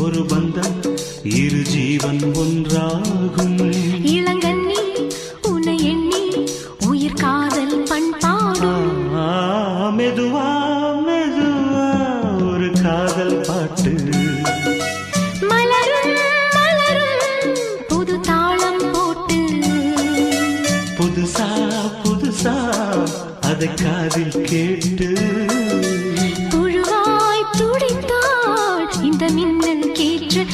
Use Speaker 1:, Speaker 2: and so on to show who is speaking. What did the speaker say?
Speaker 1: ஒரு பந்தம் இரு ஜீவன் ஒன்றாகும்.
Speaker 2: இளங்கண்ணி உன்னை எண்ணி உயிர் காதல் பண்பாடும்.
Speaker 1: மெதுவா மெதுவா ஒரு காதல் பாட்டு.
Speaker 2: மலரும் மலரும் புது தாளம் போட்டு.
Speaker 1: புதுசா புதுசா அதை காதில் கேட்டு.
Speaker 2: புழுவாய் துடித்தாள் இந்த மின்னல் கேற்று.